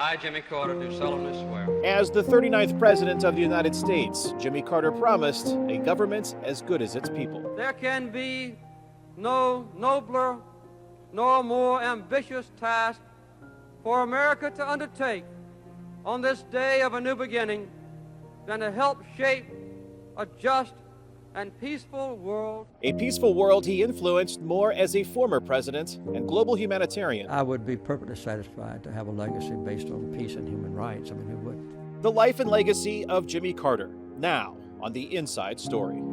I, Jimmy Carter, do solemnly swear. As the 39th President of the United States, Jimmy Carter promised a government as good as its people. There can be no nobler nor more ambitious task for America to undertake on this day of a new beginning than to help shape a just and peaceful world. A peaceful world he influenced more as a former president and global humanitarian. I would be perfectly satisfied to have a legacy based on peace and human rights. I mean, who wouldn't? The life and legacy of Jimmy Carter, now on The Inside Story.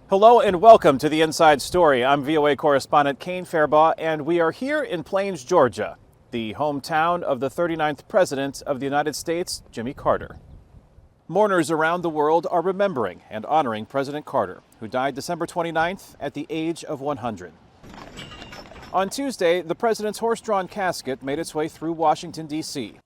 Hello and welcome to The Inside Story. I'm VOA correspondent Kane Farabaugh, and we are here in Plains, Georgia, the hometown of the 39th President of the United States, Jimmy Carter. Mourners around the world are remembering and honoring President Carter, who died December 29th at the age of 100. On Tuesday, the president's horse-drawn casket made its way through Washington, D.C.,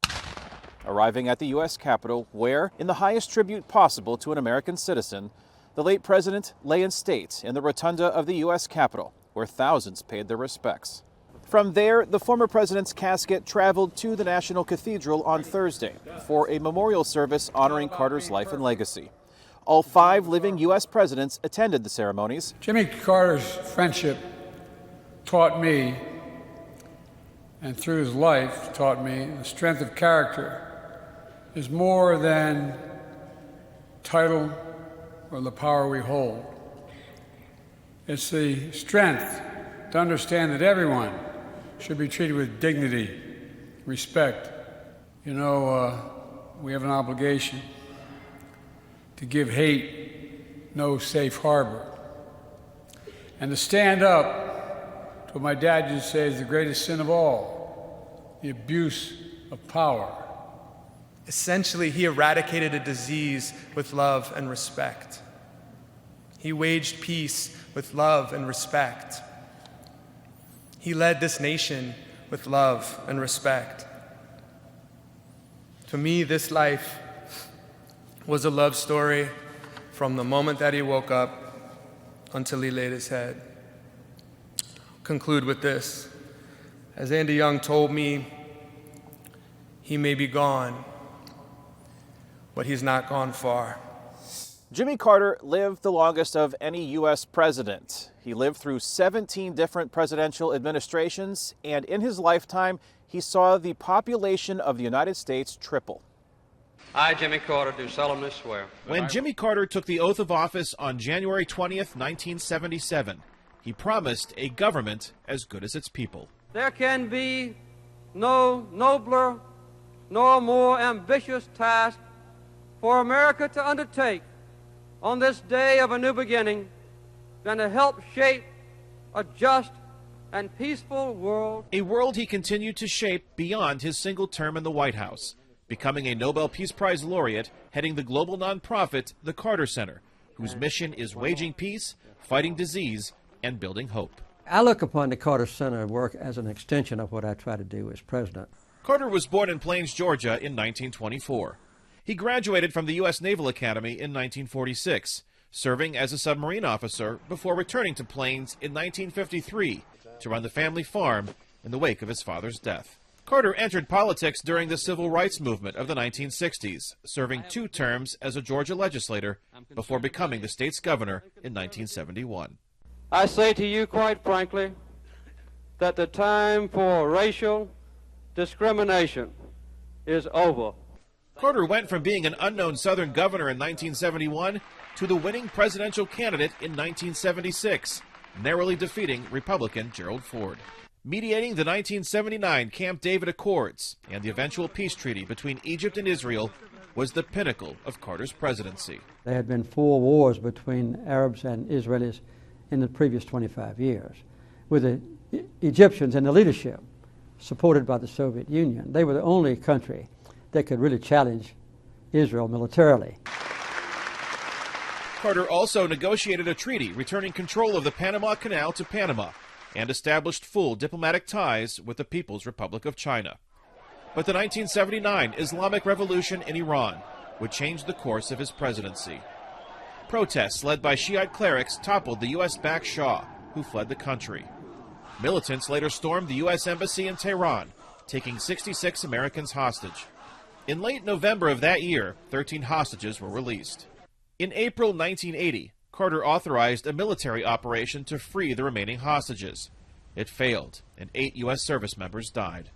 arriving at the U.S. Capitol, where, in the highest tribute possible to an American citizen, the late president lay in state in the rotunda of the U.S. Capitol, where thousands paid their respects. From there, the former president's casket traveled to the National Cathedral on Thursday for a memorial service honoring Carter's life and legacy. All 5 living U.S. presidents attended the ceremonies. Jimmy Carter's friendship taught me, and through his life taught me, the strength of character is more than title or the power we hold. It's the strength to understand that everyone should be treated with dignity, respect. You know, we have an obligation to give hate no safe harbor, and to stand up to what my dad used to say is the greatest sin of all, the abuse of power. Essentially, he eradicated a disease with love and respect. He waged peace with love and respect. He led this nation with love and respect. To me, this life was a love story from the moment that he woke up until he laid his head. Conclude with this. As Andy Young told me, he may be gone, but he's not gone far. Jimmy Carter lived the longest of any U.S. president. He lived through 17 different presidential administrations, and in his lifetime, he saw the population of the United States triple. I, Jimmy Carter, do solemnly swear. When Jimmy Carter took the oath of office on January 20th, 1977, he promised a government as good as its people. There can be no nobler nor more ambitious task for America to undertake on this day of a new beginning than to help shape a just and peaceful world. A world he continued to shape beyond his single term in the White House, becoming a Nobel Peace Prize laureate, heading the global nonprofit, the Carter Center, whose mission is waging peace, fighting disease, and building hope. I look upon the Carter Center work as an extension of what I try to do as president. Carter was born in Plains, Georgia in 1924. He graduated from the U.S. Naval Academy in 1946, serving as a submarine officer before returning to Plains in 1953 to run the family farm in the wake of his father's death. Carter entered politics during the civil rights movement of the 1960s, serving 2 terms as a Georgia legislator before becoming the state's governor in 1971. I say to you quite frankly that the time for racial discrimination is over. Carter went from being an unknown Southern governor in 1971 to the winning presidential candidate in 1976, narrowly defeating Republican Gerald Ford. Mediating the 1979 Camp David Accords and the eventual peace treaty between Egypt and Israel was the pinnacle of Carter's presidency. There had been 4 wars between Arabs and Israelis in the previous 25 years, with the Egyptians and the leadership supported by the Soviet Union. They were the only country that could really challenge Israel militarily. Carter also negotiated a treaty returning control of the Panama Canal to Panama and established full diplomatic ties with the People's Republic of China. But the 1979 Islamic Revolution in Iran would change the course of his presidency. Protests led by Shiite clerics toppled the U.S.-backed Shah, who fled the country. Militants later stormed the U.S. Embassy in Tehran, taking 66 Americans hostage. In late November of that year, 13 hostages were released. In April 1980, Carter authorized a military operation to free the remaining hostages. It failed, and 8 U.S. service members died.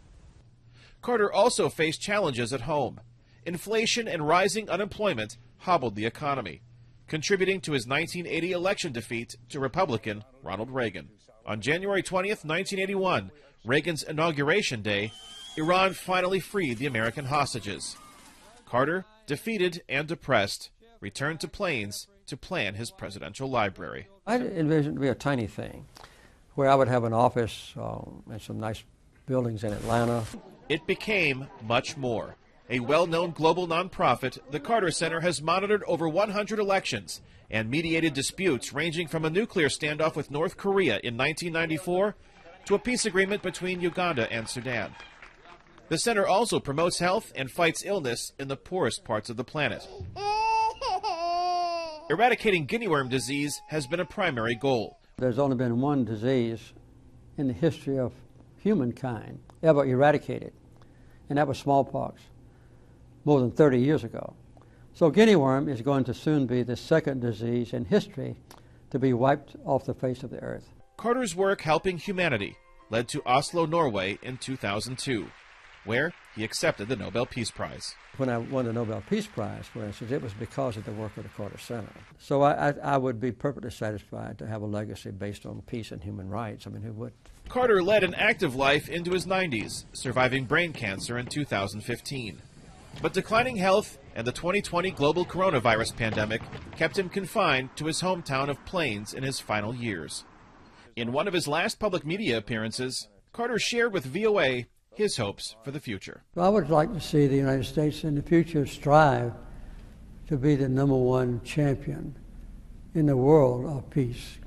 Carter also faced challenges at home. Inflation and rising unemployment hobbled the economy, contributing to his 1980 election defeat to Republican Ronald Reagan. On January 20th, 1981, Reagan's inauguration day, Iran finally freed the American hostages. Carter, defeated and depressed, returned to Plains to plan his presidential library. I envisioned it to be a tiny thing, where I would have an office and some nice buildings in Atlanta. It became much more. A well-known global nonprofit, the Carter Center has monitored over 100 elections and mediated disputes ranging from a nuclear standoff with North Korea in 1994 to a peace agreement between Uganda and Sudan. The center also promotes health and fights illness in the poorest parts of the planet. Eradicating guinea worm disease has been a primary goal. There's only been one disease in the history of humankind ever eradicated, and that was smallpox, more than 30 years ago. So guinea worm is going to soon be the second disease in history to be wiped off the face of the earth. Carter's work helping humanity led to Oslo, Norway in 2002, where he accepted the Nobel Peace Prize. When I won the Nobel Peace Prize, for instance, it was because of the work of the Carter Center. So I would be perfectly satisfied to have a legacy based on peace and human rights. I mean, who would? Carter led an active life into his 90s, surviving brain cancer in 2015. But declining health and the 2020 global coronavirus pandemic kept him confined to his hometown of Plains in his final years. In one of his last public media appearances, Carter shared with VOA his hopes for the future. I would like to see the United States in the future strive to be the #1 champion in the world of peace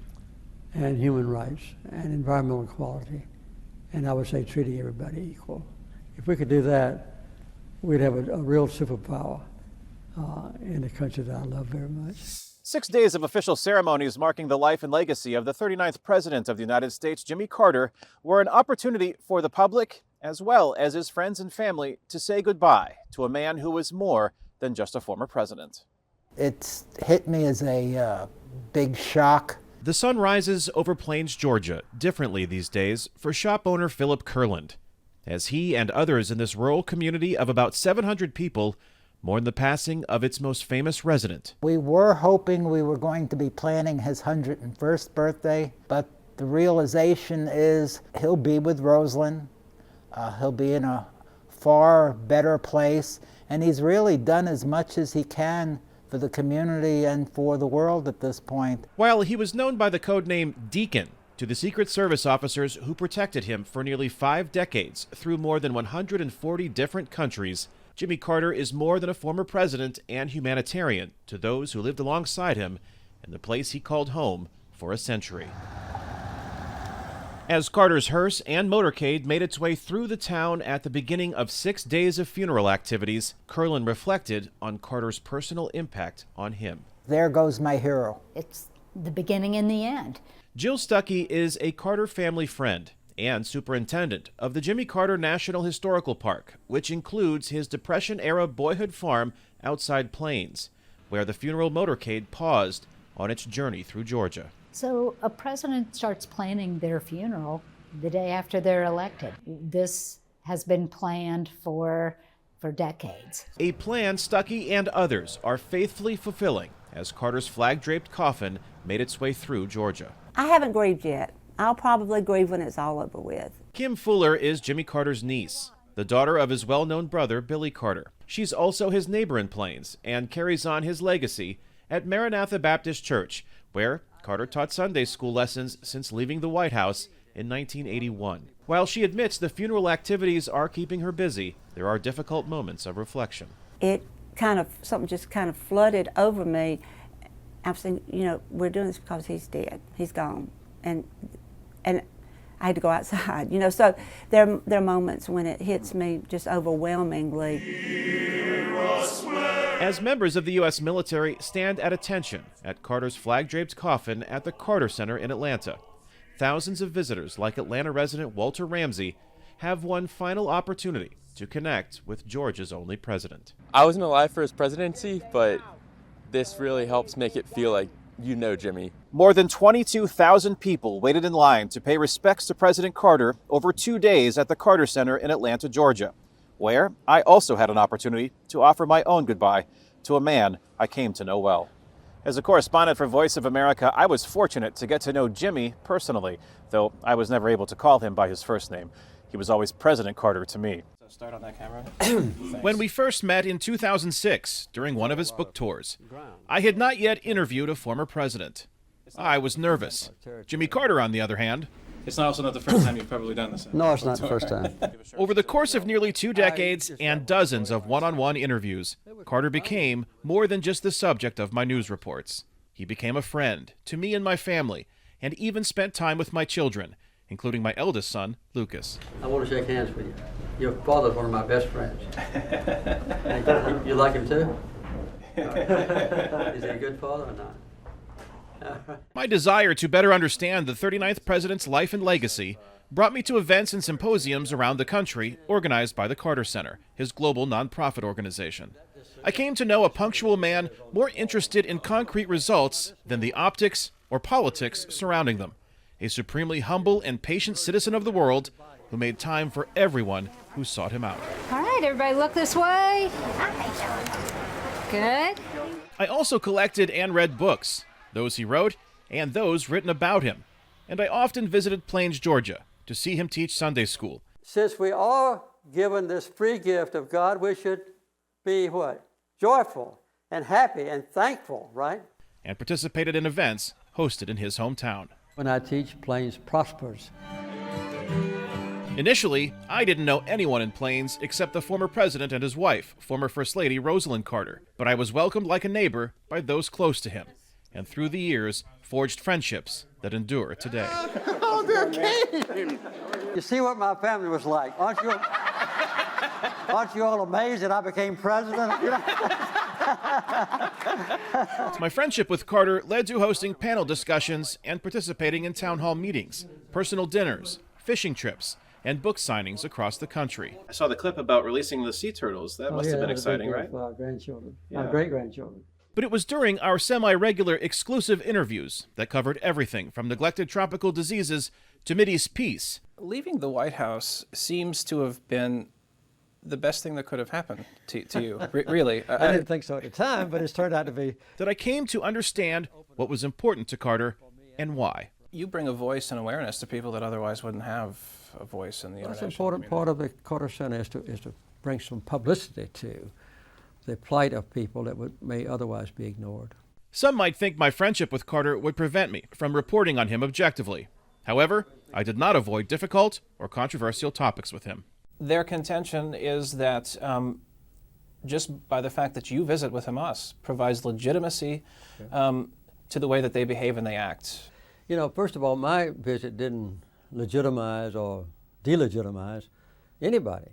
and human rights and environmental equality, and I would say treating everybody equal. If we could do that, we'd have a real superpower in the country that I love very much. 6 days of official ceremonies marking the life and legacy of the 39th President of the United States, Jimmy Carter, were an opportunity for the public, as well as his friends and family, to say goodbye to a man who was more than just a former president. It's hit me as a big shock. The sun rises over Plains, Georgia, differently these days for shop owner Philip Kurland, as he and others in this rural community of about 700 people mourn the passing of its most famous resident. We were hoping we were going to be planning his 101st birthday, but the realization is he'll be with Rosalind. He'll be in a far better place, and he's really done as much as he can for the community and for the world at this point. While he was known by the codename Deacon to the Secret Service officers who protected him for nearly 5 decades through more than 140 different countries, Jimmy Carter is more than a former president and humanitarian to those who lived alongside him in the place he called home for a century. As Carter's hearse and motorcade made its way through the town at the beginning of 6 days of funeral activities, Kurland reflected on Carter's personal impact on him. There goes my hero. It's the beginning and the end. Jill Stuckey is a Carter family friend and superintendent of the Jimmy Carter National Historical Park, which includes his Depression-era boyhood farm outside Plains, where the funeral motorcade paused on its journey through Georgia. So a president starts planning their funeral the day after they're elected. This has been planned for decades. A plan Stuckey and others are faithfully fulfilling as Carter's flag-draped coffin made its way through Georgia. I haven't grieved yet. I'll probably grieve when it's all over with. Kim Fuller is Jimmy Carter's niece, the daughter of his well-known brother, Billy Carter. She's also his neighbor in Plains and carries on his legacy at Maranatha Baptist Church, where Carter taught Sunday school lessons since leaving the White House in 1981. While she admits the funeral activities are keeping her busy, there are difficult moments of reflection. Something just kind of flooded over me. I was thinking, we're doing this because he's dead. He's gone. And I had to go outside, so there are moments when it hits me just overwhelmingly. Hear us when As members of the U.S. military stand at attention at Carter's flag-draped coffin at the Carter Center in Atlanta, thousands of visitors like Atlanta resident Walter Ramsey have one final opportunity to connect with Georgia's only president. I wasn't alive for his presidency, but this really helps make it feel like you know Jimmy. More than 22,000 people waited in line to pay respects to President Carter over 2 days at the Carter Center in Atlanta, Georgia, where I also had an opportunity to offer my own goodbye to a man I came to know well. As a correspondent for Voice of America, I was fortunate to get to know Jimmy personally, though I was never able to call him by his first name. He was always President Carter to me. So start on that camera. When we first met in 2006 during one of his book tours, I had not yet interviewed a former president. I was nervous. Jimmy Carter, on the other hand, It's also not the first time you've probably done this. No, it's not the first time. over the course of nearly 2 decades and dozens of one-on-one interviews, Carter became more than just the subject of my news reports. He became a friend to me and my family, and even spent time with my children, including my eldest son, Lucas. I want to shake hands with you. Your father's one of my best friends. You like him too? Is he a good father or not? My desire to better understand the 39th president's life and legacy brought me to events and symposiums around the country organized by the Carter Center, his global nonprofit organization. I came to know a punctual man more interested in concrete results than the optics or politics surrounding them, a supremely humble and patient citizen of the world who made time for everyone who sought him out. All right, everybody look this way. Good. I also collected and read books, those he wrote and those written about him, and I often visited Plains, Georgia, to see him teach Sunday school. Since we are given this free gift of God, we should be what? Joyful and happy and thankful, right? And participated in events hosted in his hometown. When I teach, Plains prospers. Initially, I didn't know anyone in Plains except the former president and his wife, former First Lady Rosalind Carter, but I was welcomed like a neighbor by those close to him, and through the years, forged friendships that endure today. Oh, dear Kane! You see what my family was like. Aren't you all amazed that I became president? My friendship with Carter led to hosting panel discussions and participating in town hall meetings, personal dinners, fishing trips, and book signings across the country. I saw the clip about releasing the sea turtles. That must have been exciting, right? For our grandchildren, Yeah. our great-grandchildren. But it was during our semi-regular exclusive interviews that covered everything from neglected tropical diseases to Mideast peace. Leaving the White House seems to have been the best thing that could have happened to you. Really. I didn't think so at the time, but it's turned out to be. That I came to understand what was important to Carter and why. You bring a voice and awareness to people that otherwise wouldn't have a voice in the That's international an important part of the Carter Center is to bring some publicity to the plight of people that may otherwise be ignored. Some might think my friendship with Carter would prevent me from reporting on him objectively. However, I did not avoid difficult or controversial topics with him. Their contention is that just by the fact that you visit with Hamas provides legitimacy to the way that they behave and they act. You know, first of all, my visit didn't legitimize or delegitimize anybody.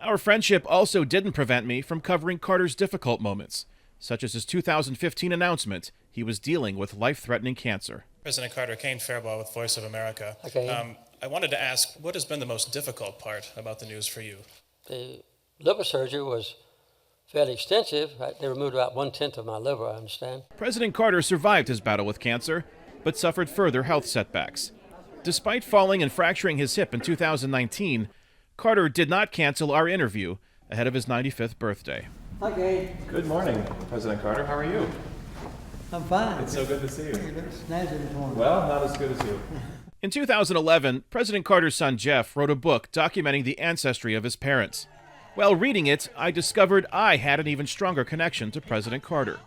Our friendship also didn't prevent me from covering Carter's difficult moments, such as his 2015 announcement he was dealing with life-threatening cancer. President Carter, Kane Farabaugh with Voice of America. Okay. I wanted to ask, what has been the most difficult part about the news for you? The liver surgery was fairly extensive. They removed about 1/10 of my liver, I understand. President Carter survived his battle with cancer, but suffered further health setbacks. Despite falling and fracturing his hip in 2019, Carter did not cancel our interview ahead of his 95th birthday. Hi, Kane. Good morning, President Carter. How are you? I'm fine. It's so good to see you. You look snazzy this morning. Well, not as good as you. In 2011, President Carter's son Jeff wrote a book documenting the ancestry of his parents. While reading it, I discovered I had an even stronger connection to President Carter.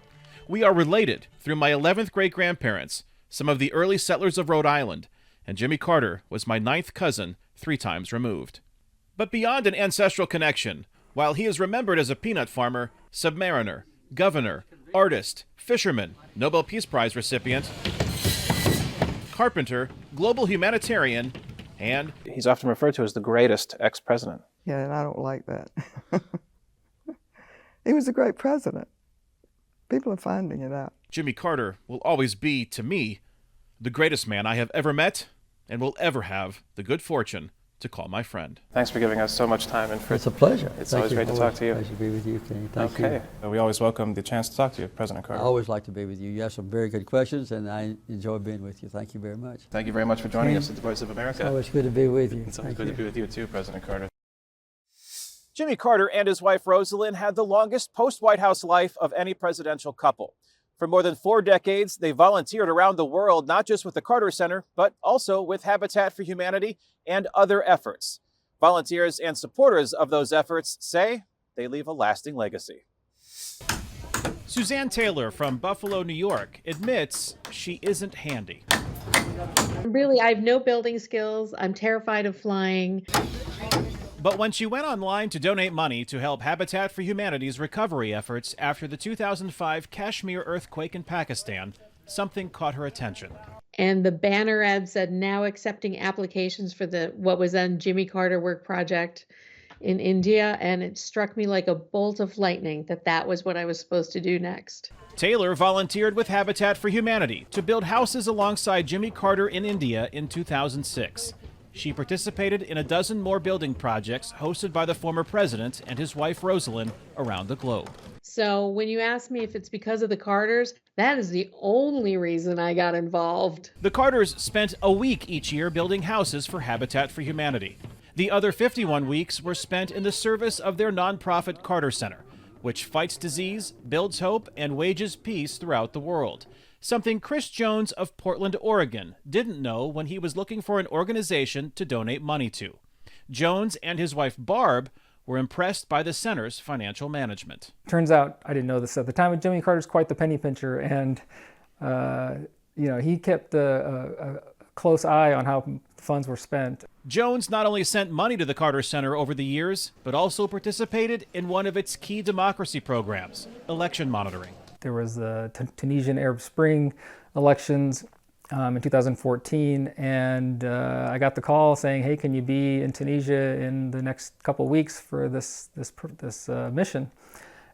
We are related through my 11th great-grandparents, some of the early settlers of Rhode Island, and Jimmy Carter was my 9th cousin, 3 times removed. But beyond an ancestral connection, while he is remembered as a peanut farmer, submariner, governor, artist, fisherman, Nobel Peace Prize recipient, carpenter, global humanitarian, and He's often referred to as the greatest ex-president. Yeah, and I don't like that. He was a great president. People are finding it out. Jimmy Carter will always be, to me, the greatest man I have ever met and will ever have the good fortune to call my friend. Thanks for giving us so much time. And It's a pleasure. It's always great to talk to you. Pleasure to be with you, Kane. Thank you. Okay. We always welcome the chance to talk to you, President Carter. I always like to be with you. You have some very good questions, and I enjoy being with you. Thank you very much. Thank you very much for joining us at the Voice of America. It's always good to be with you. It's always good to be with you too, President Carter. Jimmy Carter and his wife Rosalind had the longest post-White House life of any presidential couple. For more than 4 decades, they volunteered around the world, not just with the Carter Center, but also with Habitat for Humanity and other efforts. Volunteers and supporters of those efforts say they leave a lasting legacy. Suzanne Taylor from Buffalo, New York, admits she isn't handy. Really, I have no building skills. I'm terrified of flying. But when she went online to donate money to help Habitat for Humanity's recovery efforts after the 2005 Kashmir earthquake in Pakistan, something caught her attention. And the banner ad said, now accepting applications for what was then Jimmy Carter Work Project in India. And it struck me like a bolt of lightning that was what I was supposed to do next. Taylor volunteered with Habitat for Humanity to build houses alongside Jimmy Carter in India in 2006. She participated in a dozen more building projects hosted by the former president and his wife Rosalind around the globe. So when you ask me if it's because of the Carters, that is the only reason I got involved. The Carters spent a week each year building houses for Habitat for Humanity. The other 51 weeks were spent in the service of their nonprofit Carter Center, which fights disease, builds hope, and wages peace throughout the world. Something Chris Jones of Portland, Oregon, didn't know when he was looking for an organization to donate money to. Jones and his wife Barb were impressed by the center's financial management. Turns out, I didn't know this at the time, but Jimmy Carter's quite the penny pincher, and he kept a close eye on how funds were spent. Jones not only sent money to the Carter Center over the years, but also participated in one of its key democracy programs, election monitoring. There was the Tunisian Arab Spring elections in 2014, and I got the call saying, hey, can you be in Tunisia in the next couple of weeks for this mission?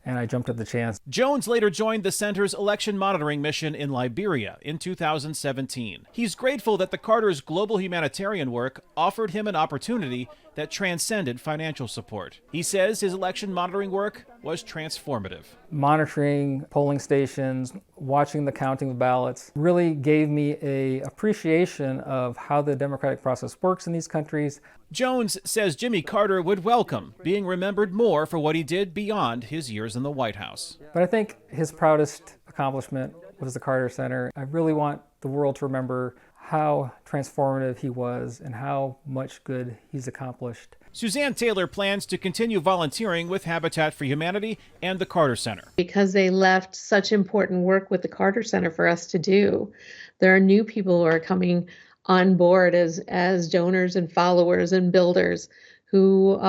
And I jumped at the chance. Jones later joined the center's election monitoring mission in Liberia in 2017. He's grateful that the Carters' global humanitarian work offered him an opportunity that transcended financial support. He says his election monitoring work was transformative. Monitoring polling stations, watching the counting of ballots really gave me an appreciation of how the democratic process works in these countries. Jones says Jimmy Carter would welcome being remembered more for what he did beyond his years in the White House. But I think his proudest accomplishment was the Carter Center. I really want the world to remember how transformative he was and how much good he's accomplished. Suzanne Taylor plans to continue volunteering with Habitat for Humanity and the Carter Center. Because they left such important work with the Carter Center for us to do, there are new people who are coming on board as donors and followers and builders who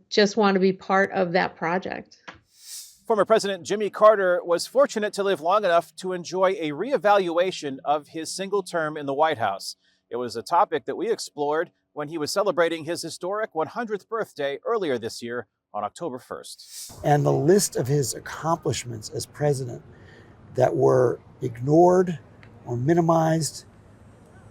just want to be part of that project. Former President Jimmy Carter was fortunate to live long enough to enjoy a reevaluation of his single term in the White House. It was a topic that we explored when he was celebrating his historic 100th birthday earlier this year on October 1st. And the list of his accomplishments as president that were ignored or minimized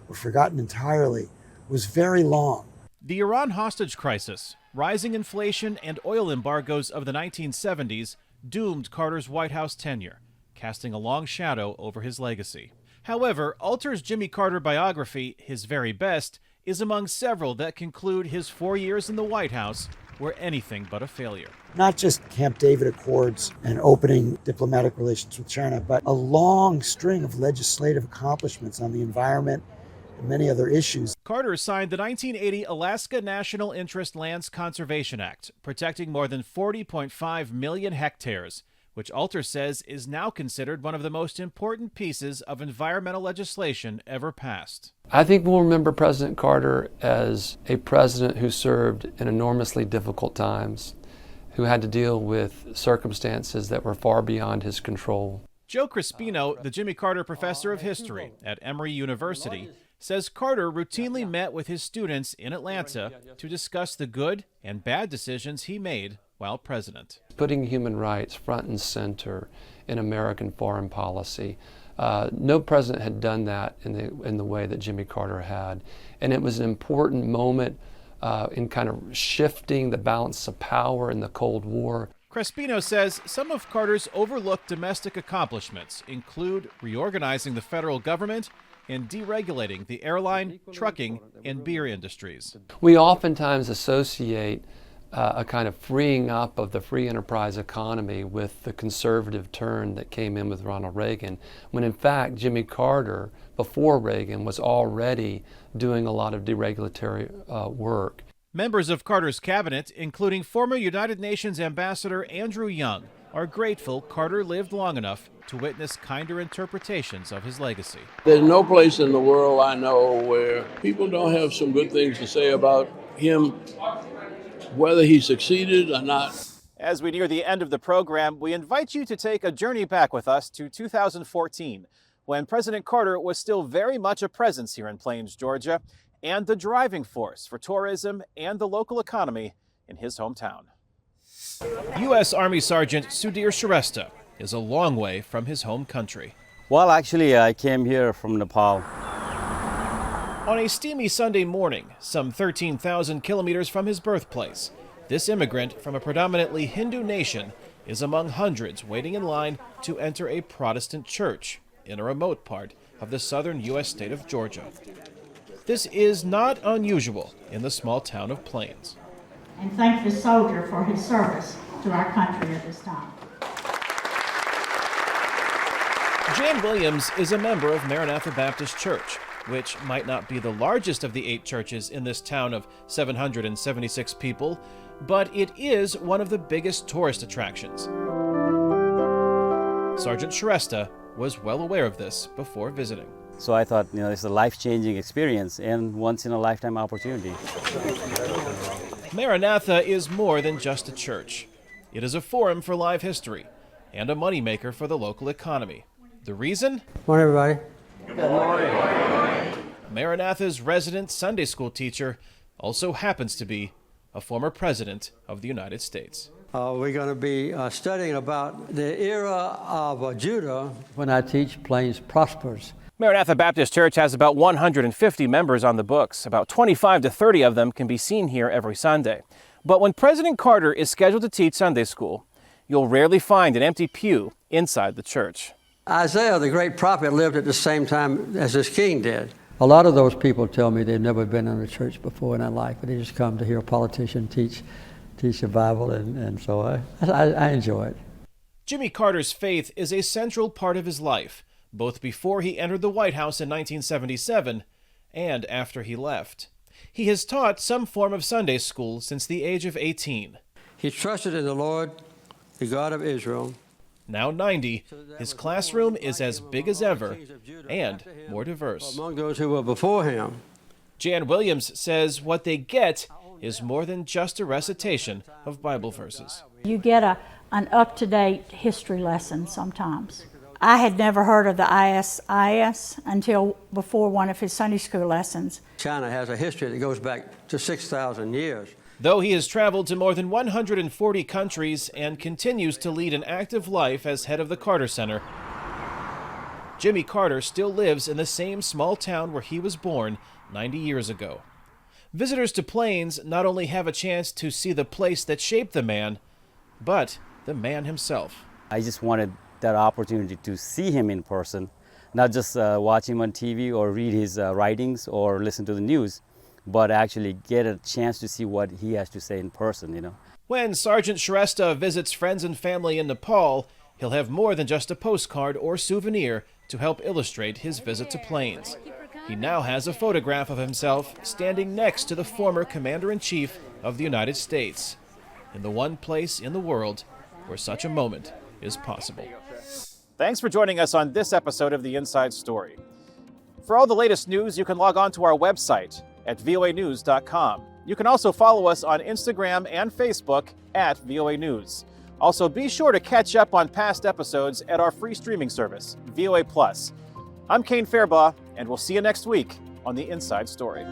or forgotten entirely was very long. The Iran hostage crisis, rising inflation, and oil embargoes of the 1970s doomed Carter's White House tenure, casting a long shadow over his legacy. However, Alter's Jimmy Carter biography, His Very Best, is among several that conclude his 4 years in the White House were anything but a failure. Not just Camp David Accords and opening diplomatic relations with China, but a long string of legislative accomplishments on the environment and many other issues. Carter signed the 1980 Alaska National Interest Lands Conservation Act, protecting more than 40.5 million hectares, which Alter says is now considered one of the most important pieces of environmental legislation ever passed. I think we'll remember President Carter as a president who served in enormously difficult times, who had to deal with circumstances that were far beyond his control. Joe Crispino, the Jimmy Carter Professor of History at Emory University, says Carter routinely met with his students in Atlanta to discuss the good and bad decisions he made while president. Putting human rights front and center in American foreign policy. No president had done that in the way that Jimmy Carter had. And it was an important moment in kind of shifting the balance of power in the Cold War. Crespino says some of Carter's overlooked domestic accomplishments include reorganizing the federal government and deregulating the airline, trucking, and beer industries. We oftentimes associate a kind of freeing up of the free enterprise economy with the conservative turn that came in with Ronald Reagan, when in fact Jimmy Carter, before Reagan, was already doing a lot of deregulatory work. Members of Carter's cabinet, including former United Nations Ambassador Andrew Young, are grateful Carter lived long enough to witness kinder interpretations of his legacy. There's no place in the world I know where people don't have some good things to say about him, whether he succeeded or not. As we near the end of the program, we invite you to take a journey back with us to 2014, when President Carter was still very much a presence here in Plains, Georgia, and the driving force for tourism and the local economy in his hometown. U.S. Army Sergeant Sudhir Shrestha is a long way from his home country. Well, actually, I came here from Nepal. On a steamy Sunday morning, some 13,000 kilometers from his birthplace, this immigrant from a predominantly Hindu nation is among hundreds waiting in line to enter a Protestant church in a remote part of the southern U.S. state of Georgia. This is not unusual in the small town of Plains. And thank the soldier for his service to our country at this time. Jan Williams is a member of Maranatha Baptist Church, which might not be the largest of the 8 churches in this town of 776 people, but it is one of the biggest tourist attractions. Sergeant Shrestha was well aware of this before visiting. So I thought, it's a life-changing experience and once-in-a-lifetime opportunity. Maranatha is more than just a church. It is a forum for live history and a moneymaker for the local economy. The reason? Good morning, everybody. Good morning. Maranatha's resident Sunday school teacher also happens to be a former president of the United States. We're going to be studying about the era of Judah. When I teach, Plains prospers. Maranatha Baptist Church has about 150 members on the books. About 25 to 30 of them can be seen here every Sunday. But when President Carter is scheduled to teach Sunday school, you'll rarely find an empty pew inside the church. Isaiah, the great prophet, lived at the same time as this king did. A lot of those people tell me they've never been in a church before in their life, but they just come to hear a politician teach the Bible, and so I enjoy it. Jimmy Carter's faith is a central part of his life, both before he entered the White House in 1977 and after he left. He has taught some form of Sunday school since the age of 18. He trusted in the Lord, the God of Israel. Now 90, his classroom is as big as ever and more diverse. Among those who were before him. Jan Williams says what they get is more than just a recitation of Bible verses. You get an up-to-date history lesson sometimes. I had never heard of the ISIS until before one of his Sunday school lessons. China has a history that goes back to 6,000 years. Though he has traveled to more than 140 countries and continues to lead an active life as head of the Carter Center, Jimmy Carter still lives in the same small town where he was born 90 years ago. Visitors to Plains not only have a chance to see the place that shaped the man, but the man himself. I just wanted that opportunity to see him in person, not just watch him on TV or read his writings or listen to the news, but actually get a chance to see what he has to say in person, When Sergeant Shrestha visits friends and family in Nepal, he'll have more than just a postcard or souvenir to help illustrate his visit to Plains. He now has a photograph of himself standing next to the former Commander-in-Chief of the United States, in the one place in the world where such a moment is possible. Thanks for joining us on this episode of The Inside Story. For all the latest news, you can log on to our website at voanews.com. You can also follow us on Instagram and Facebook at VOA News. Also, be sure to catch up on past episodes at our free streaming service, VOA Plus. I'm Kane Farabaugh, and we'll see you next week on The Inside Story.